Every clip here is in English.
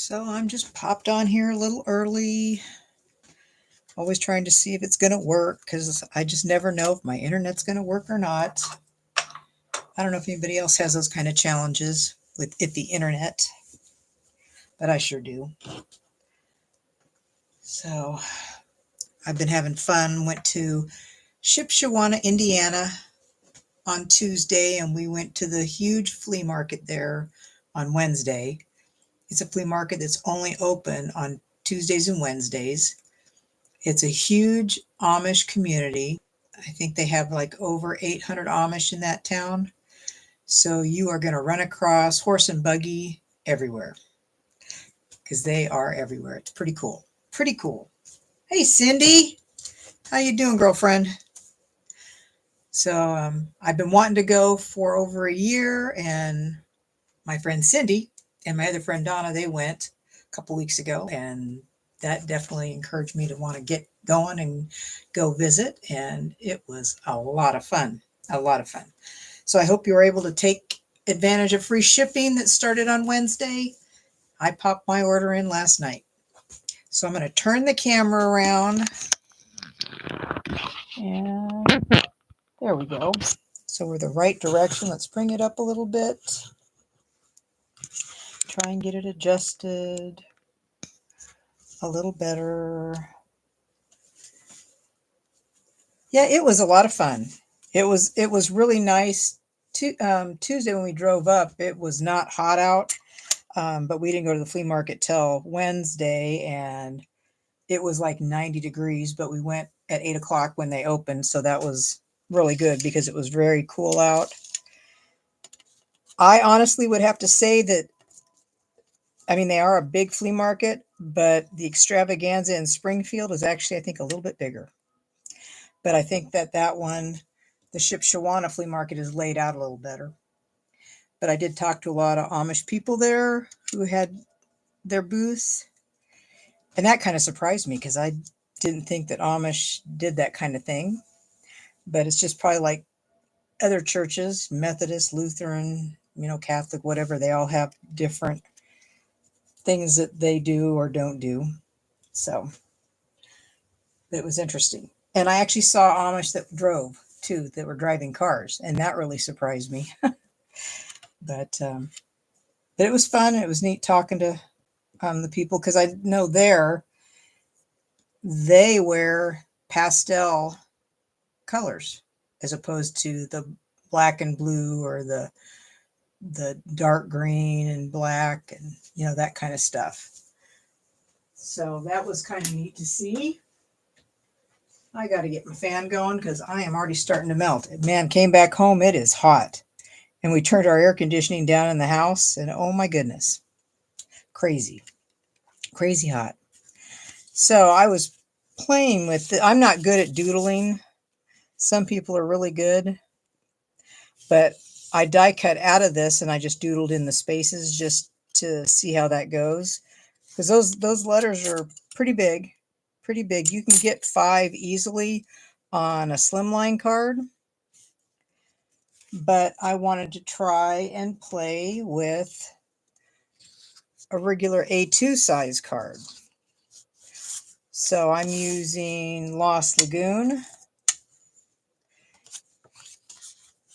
So I'm just popped on here a little early, always trying to see if it's going to work because I just never know if my internet's going to work or not. I don't know if anybody else has those kind of challenges with the internet, but I sure do. So I've been having fun. Went to Shipshewana, Indiana on Tuesday, and we went to the huge flea market there on Wednesday. It's a flea market that's only open on Tuesdays and Wednesdays. It's a huge Amish community. I think they have like over 800 Amish in that town. So you are going to run across horse and buggy everywhere because they are everywhere. It's pretty cool. Pretty cool. Hey, Cindy. How you doing, girlfriend? So I've been wanting to go for over a year, and my friend Cindy and my other friend Donna, they went a couple weeks ago, and that definitely encouraged me to want to get going and go visit. And it was a lot of fun, a lot of fun. So I hope you were able to take advantage of free shipping that started on Wednesday. I popped my order in last night. So I'm going to turn the camera around, and there we go. So we're the right direction. Let's bring it up a little bit. Try and get it adjusted a little better. Yeah, it was a lot of fun. It was really nice. Tuesday when we drove up, it was not hot out, but we didn't go to the flea market till Wednesday, and it was like 90 degrees. But we went at 8 o'clock when they opened, so that was really good because it was very cool out. I honestly would have to say that, I mean, they are a big flea market, but the Extravaganza in Springfield is actually, I think, a little bit bigger. But I think that one, the Shipshewana flea market, is laid out a little better. But I did talk to a lot of Amish people there who had their booths, and that kind of surprised me because I didn't think that Amish did that kind of thing. But it's just probably like other churches, Methodist, Lutheran, Catholic, whatever, they all have different things that they do or don't do. So it was interesting. And I actually saw Amish that drove too, that were driving cars, and that really surprised me. But it was fun. It was neat talking to the people because I know they wear pastel colors as opposed to the black and blue or the dark green and black and that kind of stuff. So that was kind of neat to see. I got to get my fan going because I am already starting to melt. Man, came back home, it is hot. And we turned our air conditioning down in the house, and oh my goodness, crazy, crazy hot. So I was playing with it. I'm not good at doodling. Some people are really good, but I die cut out of this and I just doodled in the spaces just to see how that goes. Because those letters are pretty big, pretty big. You can get 5 easily on a slimline card, but I wanted to try and play with a regular A2 size card. So I'm using Lost Lagoon.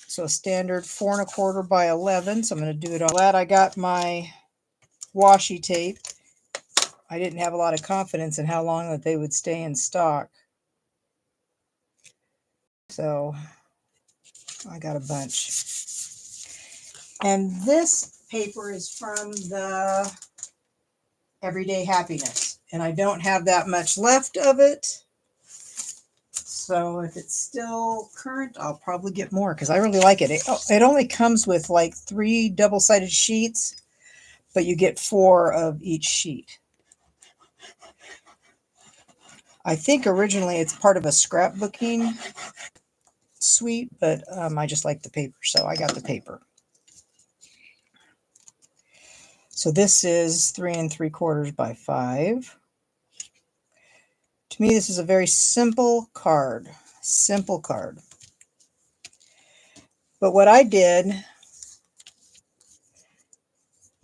So a standard 4 1/4 by 11. So I'm going to do it on that. I got my washi tape. I didn't have a lot of confidence in how long that they would stay in stock. So I got a bunch. And this paper is from the Everyday Happiness. And I don't have that much left of it. So if it's still current, I'll probably get more because I really like it. It only comes with like 3 double-sided sheets, but you get 4 of each sheet. I think originally it's part of a scrapbooking suite, but I just like the paper, so I got the paper. So this is 3 3/4 by 5. To me, this is a very simple card. Simple card. But what I did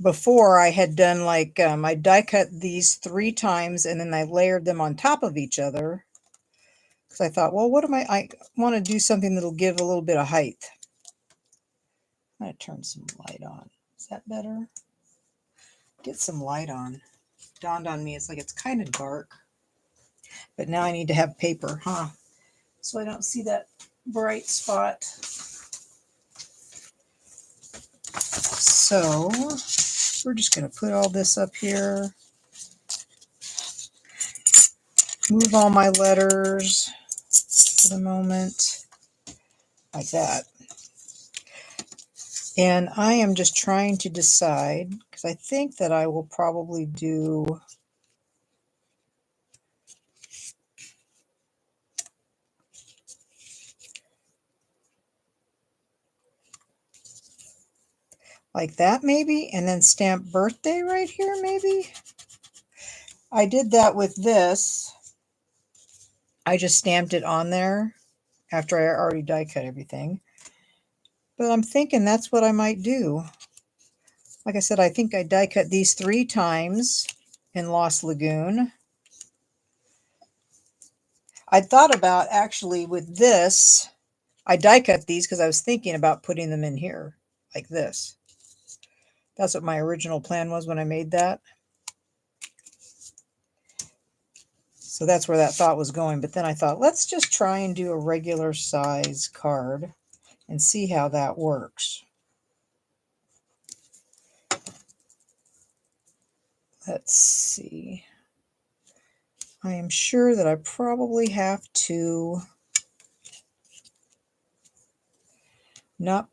before I had done like, I die cut these 3 times and then I layered them on top of each other. Because I thought, well, I want to do something that'll give a little bit of height. I'm going to turn some light on. Is that better? Get some light on. Dawned on me, it's like it's kind of dark. But now I need to have paper, huh? So I don't see that bright spot. So we're just going to put all this up here. Move all my letters for the moment. Like that. And I am just trying to decide, because I think that I will probably do like that maybe, and then stamp birthday right here maybe. I did that with this. I just stamped it on there after I already die cut everything. But I'm thinking that's what I might do. Like I said, I think I die cut these 3 times in Lost Lagoon. I thought about actually with this, I die cut these because I was thinking about putting them in here like this. That's what my original plan was when I made that. So that's where that thought was going. But then I thought, let's just try and do a regular size card and see how that works. Let's see. I am sure that I probably have to not.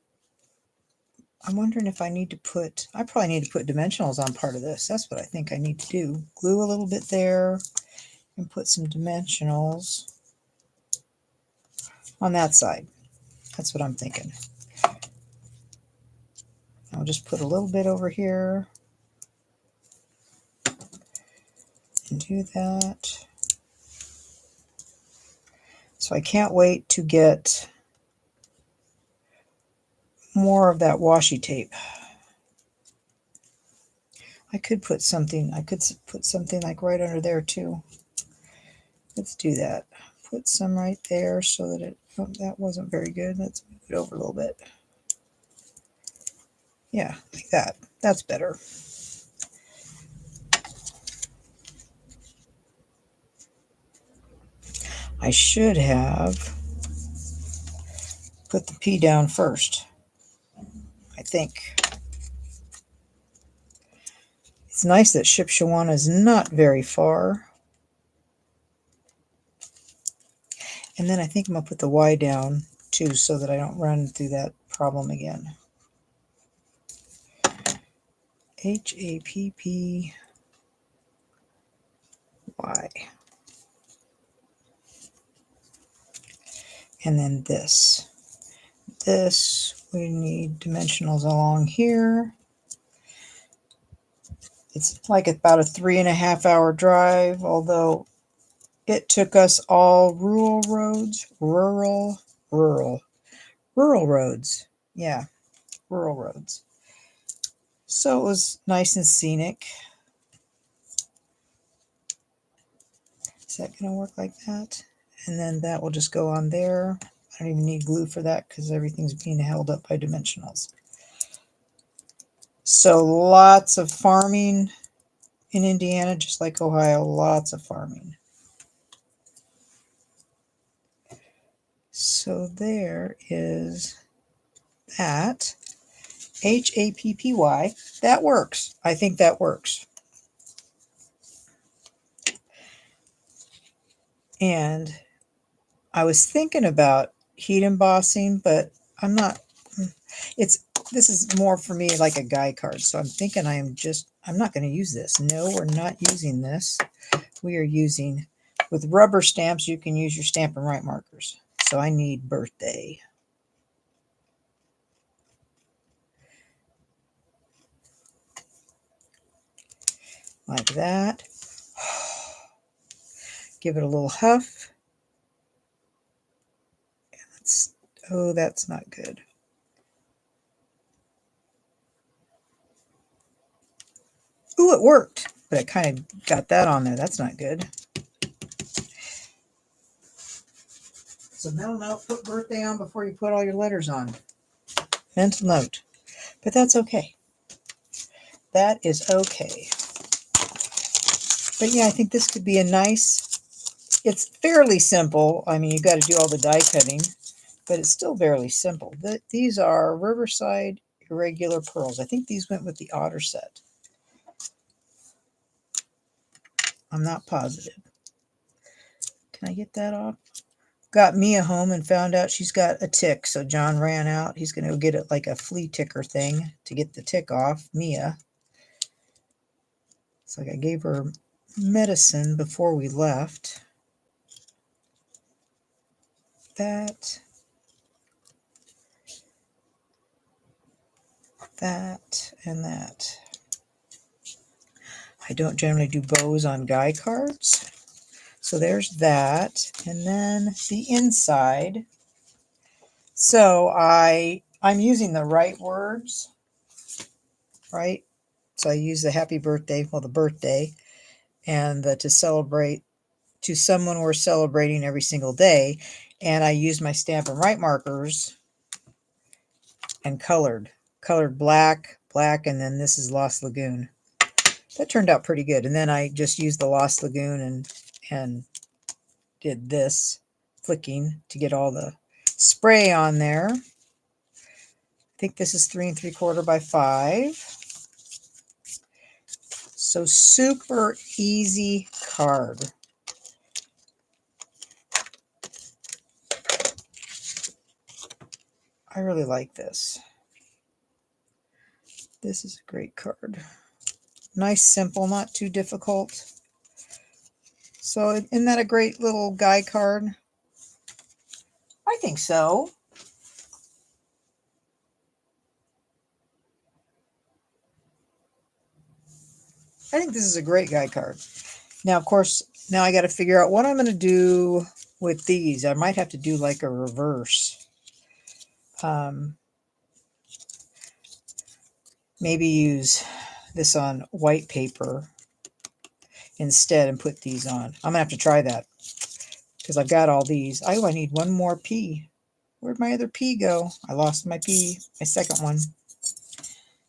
I'm wondering if I need to put, I probably need to put dimensionals on part of this. That's what I think I need to do. Glue a little bit there and put some dimensionals on that side. That's what I'm thinking. I'll just put a little bit over here and do that. So I can't wait to get more of that washi tape. I could put something like right under there too. Let's do that. Put some right there so that that wasn't very good. Let's move it over a little bit. Yeah, like that. That's better. I should have put the P down first, I think. It's nice that Shipshawana is not very far. And then I think I'm going to put the Y down too so that I don't run through that problem again. Happy Y. And then this. We need dimensionals along here. It's like about a 3.5 hour drive, although it took us all rural roads. Yeah, rural roads. So it was nice and scenic. Is that going to work like that? And then that will just go on there. I don't even need glue for that because everything's being held up by dimensionals. So lots of farming in Indiana, just like Ohio, lots of farming. So there is that. Happy. That works. I think that works. And I was thinking about heat embossing, but I'm not. This is more for me like a guy card. So I'm thinking I'm not going to use this. No, we're not using this. We are using, with rubber stamps, you can use your Stampin' Write markers. So I need birthday. Like that. Give it a little huff. Oh, that's not good. Ooh, it worked, but it kind of got that on there. That's not good. So mental note, put birthday on before you put all your letters on. Mental note. But that's okay. That is okay. But yeah, I think this could be a nice, it's fairly simple. I mean, you've got to do all the die cutting, but it's still fairly simple. These are Riverside Irregular Pearls. I think these went with the Otter set. I'm not positive. Can I get that off? Got Mia home and found out she's got a tick. So John ran out. He's going to go get it like a flea ticker thing to get the tick off. Mia. It's like I gave her medicine before we left. That, and that. I don't generally do bows on guy cards. So there's that. And then the inside. So I'm using the right words, right? So I use the happy birthday, well, the birthday, and the to celebrate to someone we're celebrating every single day. And I used my Stamp and Write markers and colored black, and then this is Lost Lagoon. That turned out pretty good. And then I just used the Lost Lagoon and did this flicking to get all the spray on there. I think this is 3 3/4 by 5. So super easy card. I really like this. This is a great card. Nice, simple, not too difficult. So isn't that a great little guy card? I think so. I think this is a great guy card. Now, of course, now I got to figure out what I'm going to do with these. I might have to do like a reverse. Maybe use this on white paper instead and put these on. I'm going to have to try that because I've got all these. Oh, I need one more P. Where'd my other P go? I lost my P, my second one,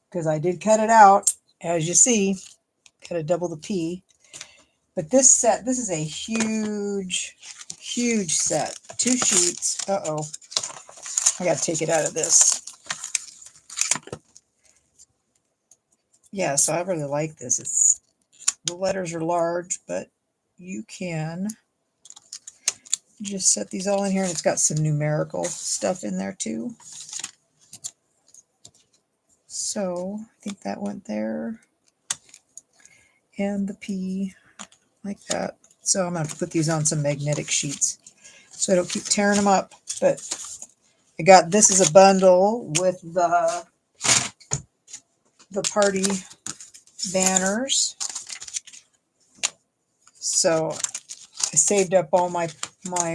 because I did cut it out. As you see, got to double the P. But this set, this is a huge, huge set. 2 sheets. Uh-oh. I got to take it out of this. Yeah, so I really like this. The letters are large, but you can just set these all in here, and it's got some numerical stuff in there too. So I think that went there. And the P, like that. So I'm going to have to put these on some magnetic sheets so I don't keep tearing them up. But I got this as a bundle with the party banners. So I saved up all my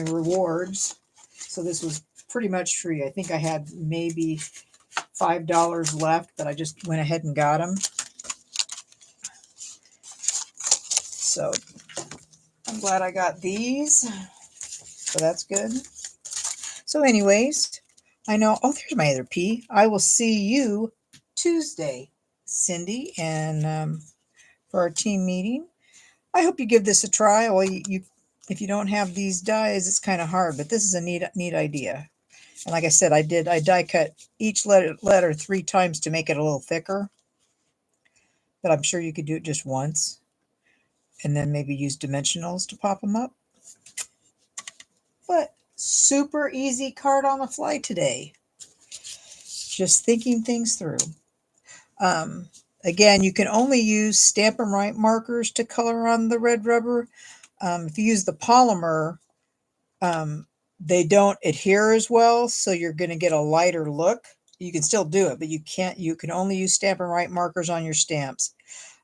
rewards. So this was pretty much free. I think I had maybe $5 left, but I just went ahead and got them. So I'm glad I got these. So that's good. So anyways, I know, oh, there's my other P. I will see you Tuesday, Cindy, and for our team meeting. I hope you give this a try. Well, you if you don't have these dies, it's kind of hard, but this is a neat idea. And like I said, I die cut each letter 3 times to make it a little thicker. But I'm sure you could do it just once. And then maybe use dimensionals to pop them up. But super easy card on the fly today. Just thinking things through. Again, you can only use Stamp and Write markers to color on the red rubber. If you use the polymer, they don't adhere as well, so you're going to get a lighter look. You can still do it, but you can't. You can only use Stamp and Write markers on your stamps.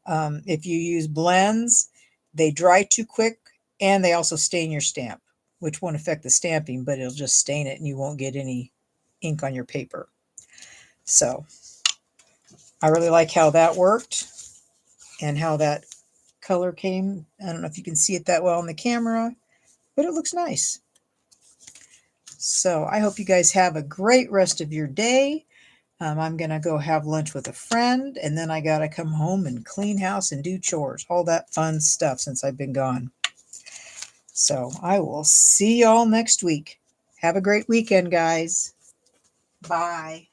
If you use blends, they dry too quick, and they also stain your stamp, which won't affect the stamping, but it'll just stain it, and you won't get any ink on your paper. So I really like how that worked. and how that color came. I don't know if you can see it that well on the camera, but it looks nice. So I hope you guys have a great rest of your day. I'm going to go have lunch with a friend, and then I got to come home and clean house and do chores, all that fun stuff since I've been gone. So I will see y'all next week. Have a great weekend, guys. Bye.